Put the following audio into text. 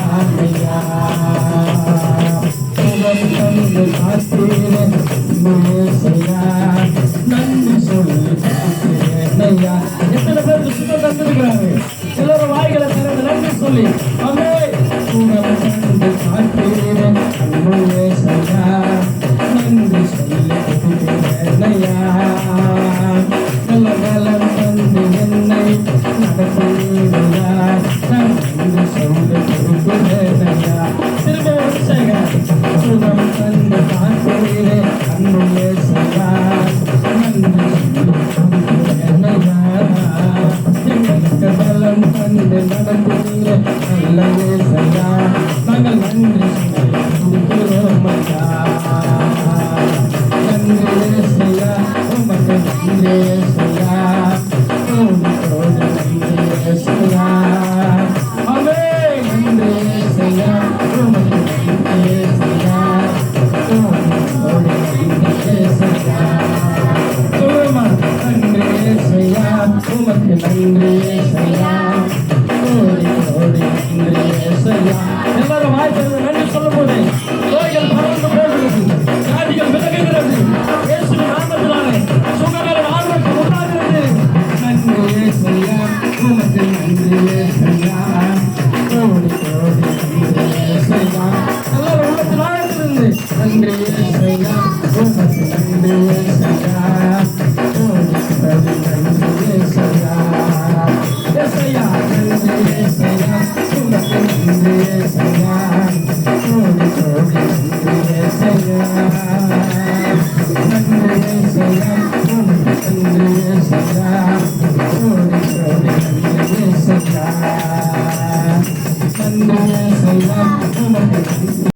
ஐயா சுகம் தந்து காத்தீரே ஏசையா நன்றி சொல்லி காத்தீரேன் ஐயா. எத்தனை பேருக்கு சுகம் தந்திருக்கிறாங்க? எல்லாரும் வாய்களை திறந்து நன்றி சொல்லி அமே சுகம் தந்து காத்தீரே ஏசையா நன்றி சொல்லி காத்தீரேன் ஐயா. நல்ல பலம் தந்து என்னை நடத்தீரையா நன்றி சொல்லி காத்தீரேன் ஐயா. திரும்ப ஒரு செய்கிறேன். சுகம் தந்து காத்தீரே அன்பு ஏசையா நன்றி சொல்லி காத்தீரேன் ஐயா. எங்களுக்கு பலம் தந்து நடத்தீரே நல்ல ஏசையா நாங்கள் நன்றி சொல்லி கொடுக்கிறோம் ஐயா. நன்றி ஏசையா உமக்கு நன்றி ஏசையா கோடி நன்றி ஏசையா. ஆமென். நன்றி ஏசையா உமக்கு நன்றி ஏசையா கோடி நன்றி ஏசையா. சொல்லுமா நன்றி ஏசையா உமக்கு நன்றி ஏசையா கோடி நன்றி ஏசையா. எல்லாரும் வாய்ப்பு நன்றி சொல்லும் போது நோய்கள் பறந்து போகிறது, வியாதிகள் விலகுகிறது, இயேசுவின் நாமத்தினாலே சுகங்கள் ஆரோக்கியம் உண்டாகிறது. நன்றி ஏசையா உமக்கு நன்றி ஏசையா கோடி நன்றி ஏசையா. எல்லாரும் உள்ளத்தில் ஆழ்ந்திருந்து நன்றி ஏசையா உமக்கு நன்றி ஏசையா கோடி நன்றி ஏசையா. ஏசையா நன்றி ஏசையா உமக்கு நன்றி ஏசையா கோடி நன்றி ஏசையா. நன்றி ஏசையா உமக்கு நன்றி ஏசையா கோடி நன்றி ஏசையா. நன்றி ஏசையா உமக்கு